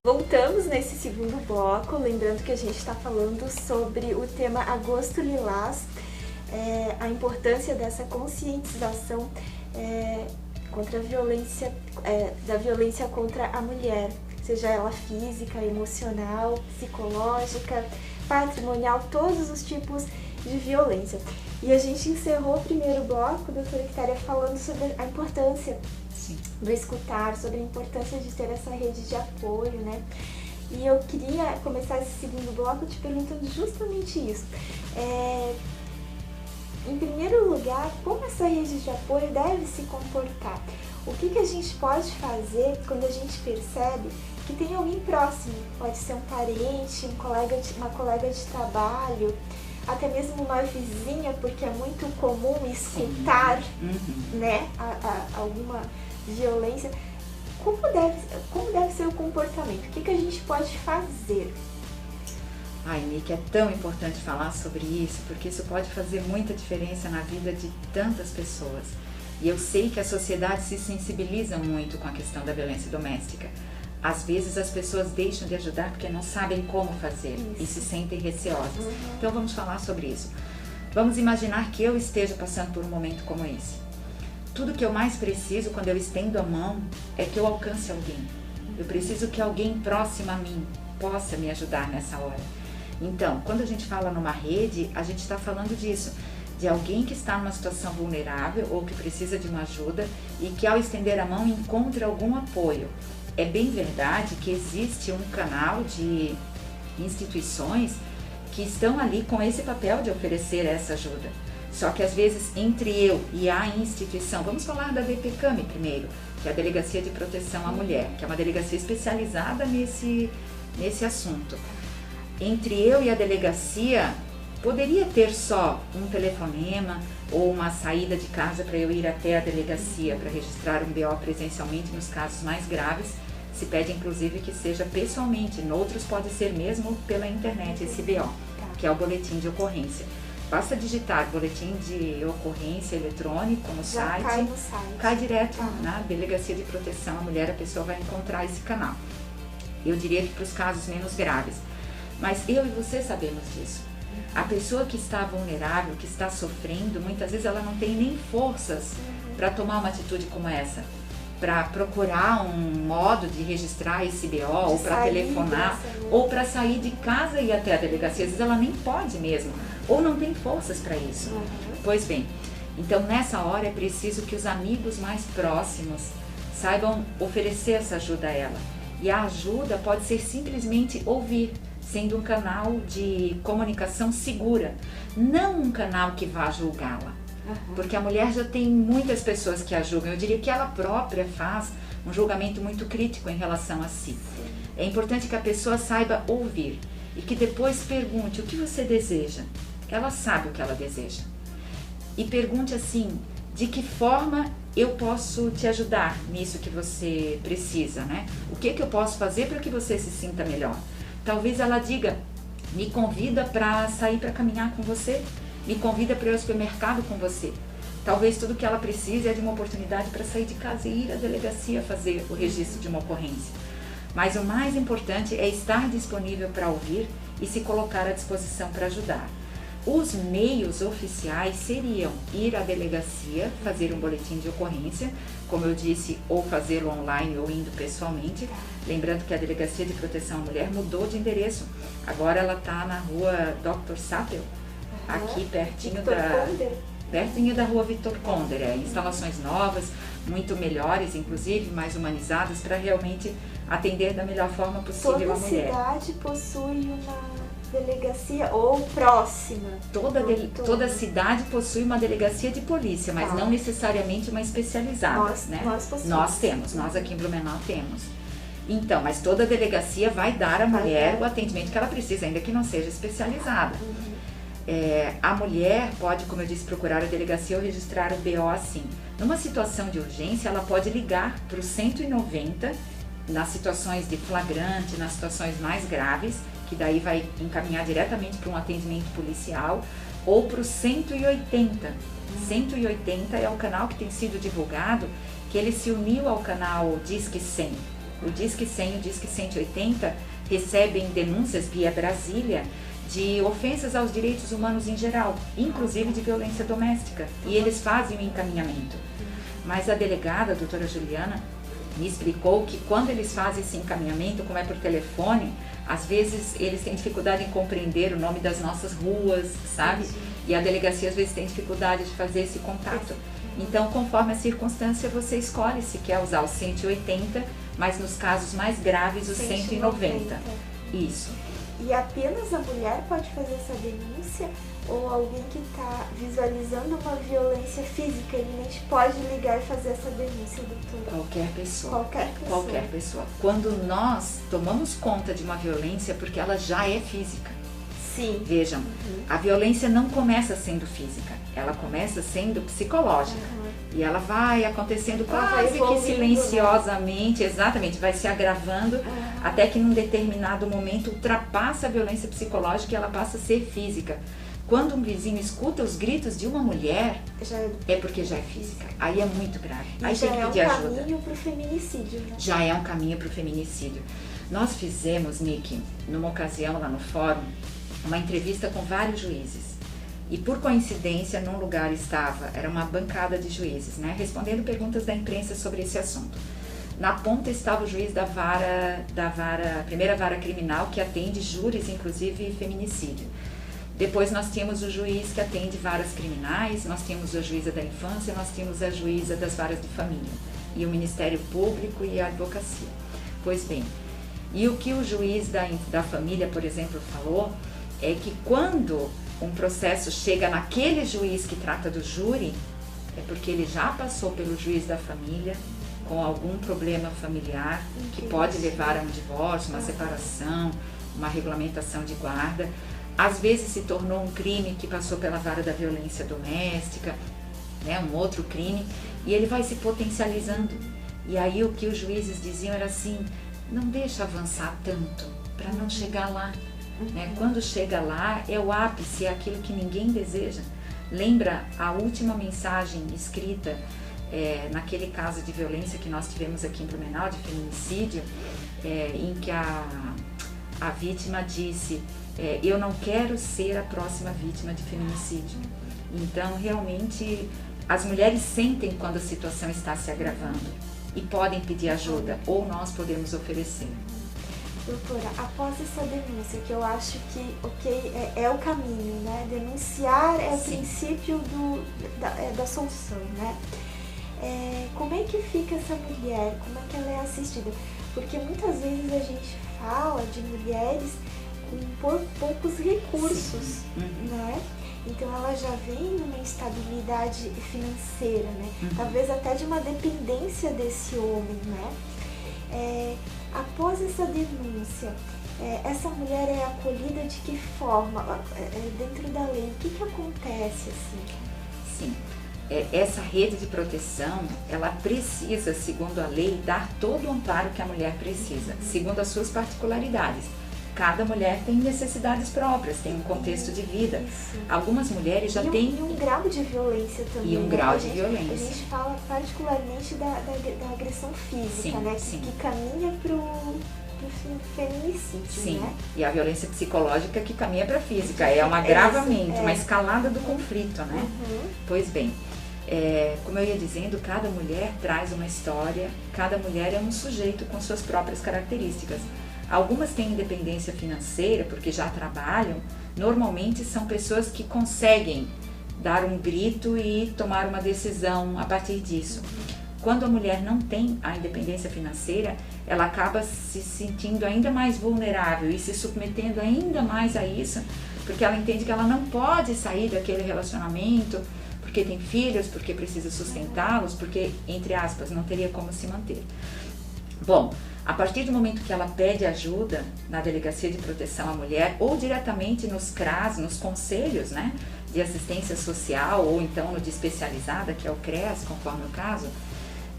Voltamos nesse segundo bloco, lembrando que a gente está falando sobre o tema Agosto Lilás, a importância dessa conscientização contra a violência, da violência contra a mulher, seja ela física, emocional, psicológica, patrimonial, todos os tipos de violência. E a gente encerrou o primeiro bloco, doutora Quitéria, falando sobre a importância do escutar, sobre a importância de ter essa rede de apoio, né? E eu queria começar esse segundo bloco te perguntando justamente isso. Em primeiro lugar, como essa rede de apoio deve se comportar? O que a gente pode fazer quando a gente percebe que tem alguém próximo? Pode ser um parente, uma colega de trabalho, até mesmo uma vizinha, porque é muito comum escutar, né, alguma violência. Como deve ser o comportamento? O que a gente pode fazer? Ai, Nick, é tão importante falar sobre isso, porque isso pode fazer muita diferença na vida de tantas pessoas. E eu sei que a sociedade se sensibiliza muito com a questão da violência doméstica. Às vezes as pessoas deixam de ajudar porque não sabem como fazer e se sentem receosas. Então vamos falar sobre isso. Vamos imaginar que eu esteja passando por um momento como esse. Tudo que eu mais preciso quando eu estendo a mão é que eu alcance alguém. Eu preciso que alguém próximo a mim possa me ajudar nessa hora. Então, quando a gente fala numa rede, a gente está falando disso, de alguém que está numa situação vulnerável ou que precisa de uma ajuda e que ao estender a mão encontre algum apoio. É bem verdade que existe um canal de instituições que estão ali com esse papel de oferecer essa ajuda. Só que às vezes entre eu e a instituição, vamos falar da DPCAM primeiro, que é a Delegacia de Proteção à Mulher, que é uma delegacia especializada nesse assunto. Entre eu e a delegacia, poderia ter só um telefonema ou uma saída de casa para eu ir até a delegacia para registrar um BO presencialmente nos casos mais graves. Se pede inclusive que seja pessoalmente, noutros pode ser mesmo pela internet esse BO, que é o boletim de ocorrência. Basta digitar boletim de ocorrência eletrônico no site, cai direto na Delegacia de Proteção à Mulher, a pessoa vai encontrar esse canal. Eu diria que para os casos menos graves, mas eu e você sabemos disso. A pessoa que está vulnerável, que está sofrendo, muitas vezes ela não tem nem forças para tomar uma atitude como essa, para procurar um modo de registrar esse BO, ou para telefonar, ou para sair de casa e ir até a delegacia. Às vezes ela nem pode mesmo, ou não tem forças para isso. Pois bem, então nessa hora é preciso que os amigos mais próximos saibam oferecer essa ajuda a ela. E a ajuda pode ser simplesmente ouvir, sendo um canal de comunicação segura, não um canal que vá julgá-la. Porque a mulher já tem muitas pessoas que a julgam. Eu diria que ela própria faz um julgamento muito crítico em relação a si. É importante que a pessoa saiba ouvir e que depois pergunte o que você deseja. Ela sabe o que ela deseja. E pergunte assim, de que forma eu posso te ajudar nisso que você precisa, né? O que eu posso fazer para que você se sinta melhor? Talvez ela diga, me convida para sair para caminhar com você, me convida para ir ao supermercado com você. Talvez tudo que ela precise é de uma oportunidade para sair de casa e ir à delegacia fazer o registro de uma ocorrência. Mas o mais importante é estar disponível para ouvir e se colocar à disposição para ajudar. Os meios oficiais seriam ir à delegacia, fazer um boletim de ocorrência, como eu disse, ou fazê-lo online ou indo pessoalmente. Lembrando que a Delegacia de Proteção à Mulher mudou de endereço. Agora ela está na rua Dr. Sapel, aqui pertinho da rua Victor Konder. Instalações novas, muito melhores, inclusive mais humanizadas, para realmente atender da melhor forma possível a mulher. Toda cidade possui uma delegacia ou próxima? Toda cidade possui uma delegacia de polícia, mas não necessariamente uma especializada. Nós aqui em Blumenau temos. Então, mas toda delegacia vai dar à mulher o atendimento que ela precisa, ainda que não seja especializada. A mulher pode, como eu disse, procurar a delegacia ou registrar o BO assim. Numa situação de urgência, ela pode ligar para o 190, nas situações de flagrante, nas situações mais graves, que daí vai encaminhar diretamente para um atendimento policial, ou para o 180. 180 é o canal que tem sido divulgado, que ele se uniu ao canal Disque 100. O Disque 100 e o Disque 180 recebem denúncias via Brasília de ofensas aos direitos humanos em geral, inclusive de violência doméstica, e eles fazem o encaminhamento. Mas a delegada, a doutora Juliana, me explicou que quando eles fazem esse encaminhamento, como é por telefone, às vezes eles têm dificuldade em compreender o nome das nossas ruas, sabe? E a delegacia às vezes tem dificuldade de fazer esse contato. Então, conforme a circunstância, você escolhe se quer usar o 180, mas nos casos mais graves, o 190. Isso. E apenas a mulher pode fazer essa denúncia? Ou alguém que está visualizando uma violência física, ele nem pode ligar e fazer essa denúncia, doutora? Qualquer pessoa. Qualquer pessoa. Qualquer pessoa. Quando nós tomamos conta de uma violência, porque ela já é física. Sim. Vejam, a violência não começa sendo física, ela começa sendo psicológica. E ela vai acontecendo quase que silenciosamente, né? Exatamente, vai se agravando até que num determinado momento ultrapassa a violência psicológica e ela passa a ser física. Quando um vizinho escuta os gritos de uma mulher, é porque já é física. Aí é muito grave. Aí tem que pedir ajuda. Já é um caminho para o feminicídio, né? Já é um caminho para o feminicídio. Nós fizemos, Nick, numa ocasião lá no fórum, uma entrevista com vários juízes. E por coincidência, num lugar era uma bancada de juízes, né, respondendo perguntas da imprensa sobre esse assunto. Na ponta estava o juiz da primeira vara criminal, que atende júris, inclusive feminicídio. Depois nós tínhamos o juiz que atende varas criminais, nós tínhamos a juíza da infância, nós tínhamos a juíza das varas de família, e o Ministério Público e a advocacia. Pois bem, e o que o juiz da família, por exemplo, falou, é que quando um processo chega naquele juiz que trata do júri, é porque ele já passou pelo juiz da família com algum problema familiar que pode levar a um divórcio, uma separação, uma regulamentação de guarda. Às vezes se tornou um crime que passou pela vara da violência doméstica, né, um outro crime, e ele vai se potencializando. E aí o que os juízes diziam era assim, não deixa avançar tanto para não chegar lá. Né? Quando chega lá, é o ápice, é aquilo que ninguém deseja. Lembra a última mensagem escrita naquele caso de violência que nós tivemos aqui em Blumenau, de feminicídio, em que a vítima disse, eu não quero ser a próxima vítima de feminicídio. Então, realmente, as mulheres sentem quando a situação está se agravando e podem pedir ajuda, ou nós podemos oferecer. Doutora, após essa denúncia, que eu acho que é o caminho, né? Denunciar é o princípio da solução, né? Como é que fica essa mulher? Como é que ela é assistida? Porque muitas vezes a gente fala de mulheres com poucos recursos, né? Então ela já vem numa instabilidade financeira, né? Talvez até de uma dependência desse homem, né? Após essa denúncia, essa mulher é acolhida de que forma? Dentro da lei, o que acontece assim? Sim, essa rede de proteção, ela precisa, segundo a lei, dar todo o amparo que a mulher precisa, segundo as suas particularidades. Cada mulher tem necessidades próprias, tem um contexto de vida. Isso. Algumas mulheres já têm... E um grau de violência também. E um grau de violência. A gente fala particularmente da agressão física, sim, né? Sim. Que caminha para o feminicídio, sim, né? E a violência psicológica que caminha para a física. É um agravamento, uma escalada do conflito, né? Pois bem, como eu ia dizendo, cada mulher traz uma história, cada mulher é um sujeito com suas próprias características. Algumas têm independência financeira porque já trabalham, normalmente são pessoas que conseguem dar um grito e tomar uma decisão a partir disso. Quando a mulher não tem a independência financeira, ela acaba se sentindo ainda mais vulnerável e se submetendo ainda mais a isso, porque ela entende que ela não pode sair daquele relacionamento, porque tem filhos, porque precisa sustentá-los, porque, entre aspas, não teria como se manter. Bom, a partir do momento que ela pede ajuda na Delegacia de Proteção à Mulher ou diretamente nos CRAS, nos conselhos, né, de assistência social ou então no de especializada, que é o CREAS, conforme o caso,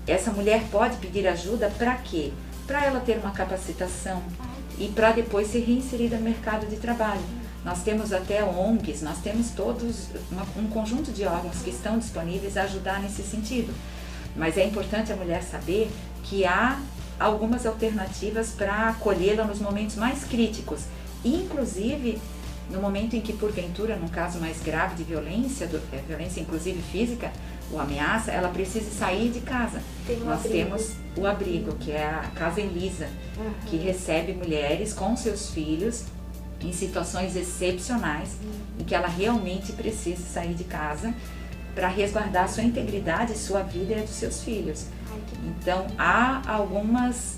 essa mulher pode pedir ajuda para quê? Para ela ter uma capacitação e para depois ser reinserida no mercado de trabalho. Nós temos até ONGs, nós temos todos um conjunto de órgãos que estão disponíveis a ajudar nesse sentido. Mas é importante a mulher saber que há algumas alternativas para acolhê-la nos momentos mais críticos, inclusive no momento em que, porventura, num caso mais grave de violência, violência inclusive física, ou ameaça, ela precisa sair de casa. Nós temos o abrigo, que é a Casa Elisa, que recebe mulheres com seus filhos em situações excepcionais, em que ela realmente precisa sair de casa para resguardar sua integridade, sua vida e a dos seus filhos. Então, há algumas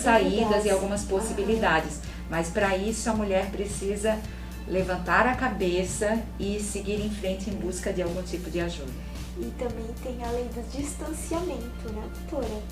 saídas e algumas possibilidades, mas para isso a mulher precisa levantar a cabeça e seguir em frente em busca de algum tipo de ajuda. E também tem a lei do distanciamento, né, doutora?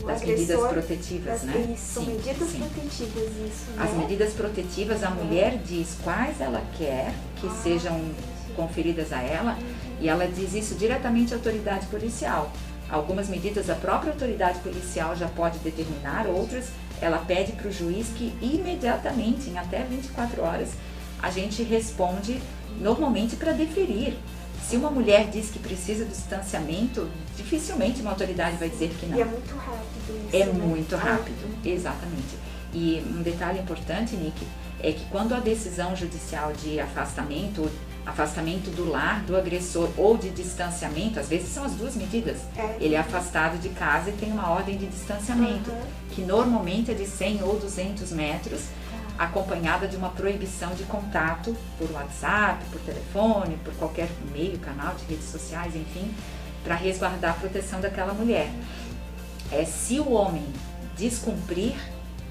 Das medidas protetivas, né? Isso, são medidas protetivas, isso, né? As medidas protetivas, a mulher diz quais ela quer que sejam conferidas a ela, e ela diz isso diretamente à autoridade policial. Algumas medidas a própria autoridade policial já pode determinar, outras ela pede para o juiz que imediatamente, em até 24 horas, a gente responde normalmente para deferir. Se uma mulher diz que precisa do distanciamento, dificilmente uma autoridade vai dizer que não. E é muito rápido isso. É muito rápido, exatamente. E um detalhe importante, Nick, é que quando a decisão judicial de afastamento do lar do agressor ou de distanciamento, às vezes são as duas medidas. Ele é afastado de casa e tem uma ordem de distanciamento, que normalmente é de 100 ou 200 metros, acompanhada de uma proibição de contato por WhatsApp, por telefone, por qualquer meio, canal de redes sociais, enfim, para resguardar a proteção daquela mulher. Se o homem descumprir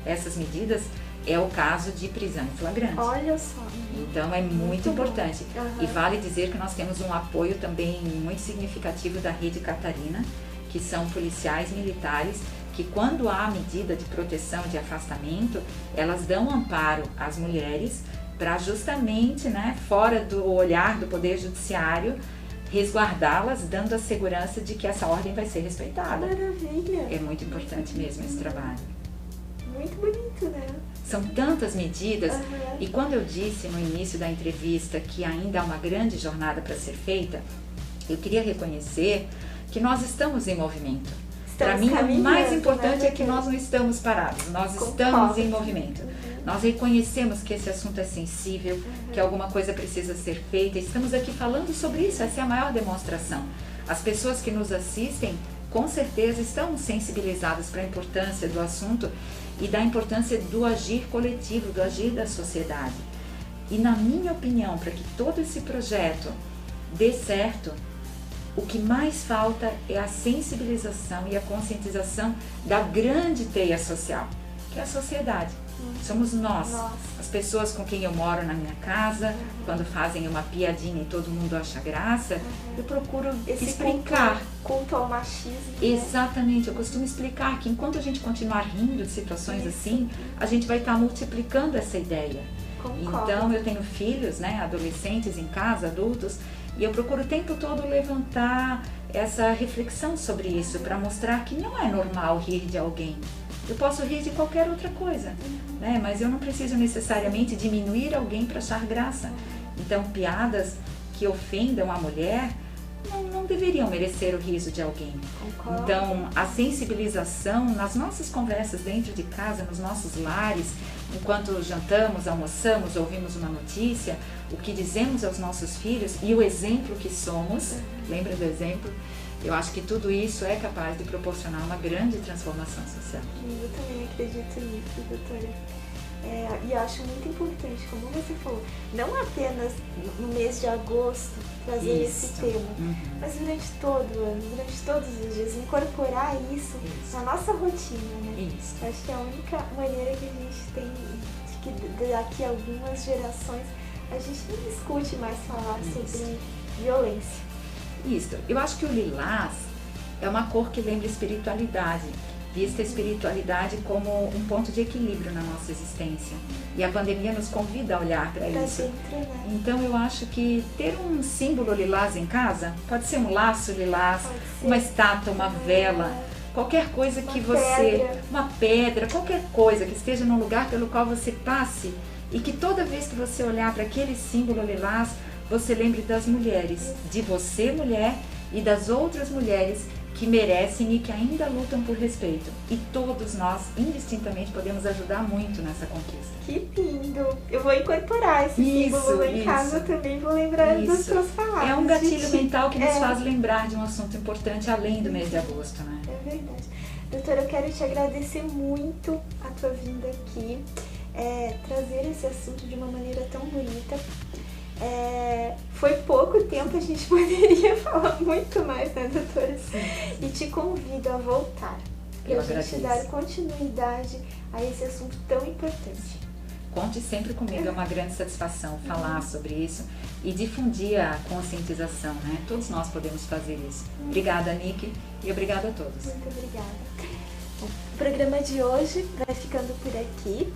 essas medidas, é o caso de prisão em flagrante. Olha só. Então é muito importante. E vale dizer que nós temos um apoio também muito significativo da Rede Catarina, que são policiais militares, que quando há medida de proteção, de afastamento, elas dão amparo às mulheres para justamente, né, fora do olhar do Poder Judiciário, resguardá-las, dando a segurança de que essa ordem vai ser respeitada. Maravilha! É muito importante mesmo esse trabalho. Muito bonito, né? São tantas medidas, e quando eu disse no início da entrevista que ainda há uma grande jornada para ser feita, eu queria reconhecer que nós estamos em movimento. Para mim, o mais importante é que nós não estamos parados, nós estamos em movimento. Nós reconhecemos que esse assunto é sensível, que alguma coisa precisa ser feita. Estamos aqui falando sobre isso, essa é a maior demonstração. As pessoas que nos assistem, com certeza, estão sensibilizadas para a importância do assunto e da importância do agir coletivo, do agir da sociedade. E na minha opinião, para que todo esse projeto dê certo, o que mais falta é a sensibilização e a conscientização da grande teia social, que é a sociedade. Somos nós, as pessoas com quem eu moro na minha casa, quando fazem uma piadinha e todo mundo acha graça, eu procuro explicar. Culto ao machismo. Exatamente, eu costumo explicar que enquanto a gente continuar rindo de situações assim, a gente vai estar multiplicando essa ideia. Concordo. Então eu tenho filhos, né, adolescentes em casa, adultos, e eu procuro o tempo todo levantar essa reflexão sobre isso, para mostrar que não é normal rir de alguém. Eu posso rir de qualquer outra coisa, né? Mas eu não preciso necessariamente diminuir alguém para achar graça. Então, piadas que ofendam a mulher não deveriam merecer o riso de alguém. Concordo. Então, a sensibilização nas nossas conversas dentro de casa, nos nossos lares, enquanto jantamos, almoçamos, ouvimos uma notícia, o que dizemos aos nossos filhos e o exemplo que somos, lembra do exemplo? Eu acho que tudo isso é capaz de proporcionar uma grande transformação social. Eu também acredito nisso, doutora. E eu acho muito importante, como você falou, não apenas no mês de agosto trazer esse tema, mas durante todo o ano, durante todos os dias, incorporar isso na nossa rotina, né? Acho que é a única maneira que a gente tem de que daqui a algumas gerações a gente não escute mais falar sobre violência. Isso, eu acho que o lilás é uma cor que lembra espiritualidade, vista a espiritualidade como um ponto de equilíbrio na nossa existência. E a pandemia nos convida a olhar para isso. Dentro, né? Então eu acho que ter um símbolo lilás em casa, pode ser um laço lilás, uma estátua, uma vela, qualquer coisa que uma pedra, qualquer coisa que esteja num lugar pelo qual você passe e que toda vez que você olhar para aquele símbolo lilás, você lembre das mulheres, de você mulher e das outras mulheres que merecem e que ainda lutam por respeito. E todos nós, indistintamente, podemos ajudar muito nessa conquista. Que lindo! Eu vou incorporar esse símbolo lá em casa também, vou lembrar das suas palavras. É um gatilho mental que nos faz lembrar de um assunto importante além do mês de agosto, né? É verdade. Doutora, eu quero te agradecer muito a tua vinda aqui, trazer esse assunto de uma maneira tão bonita. Foi pouco tempo, a gente poderia falar muito mais, né, doutora? Sim. E te convido a voltar, para a gente dar continuidade a esse assunto tão importante. Conte sempre comigo, é uma grande satisfação falar sobre isso e difundir a conscientização, né? Todos nós podemos fazer isso. Obrigada, Nick, e obrigada a todos. Muito obrigada. Bom, o programa de hoje vai ficando por aqui.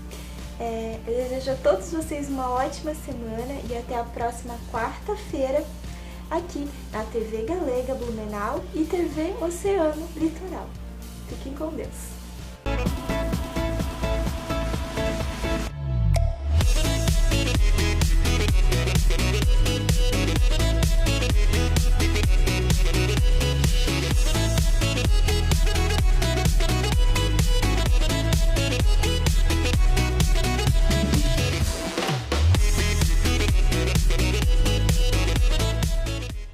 Eu desejo a todos vocês uma ótima semana e até a próxima quarta-feira aqui na TV Galega Blumenau e TV Oceano Litoral. Fiquem com Deus.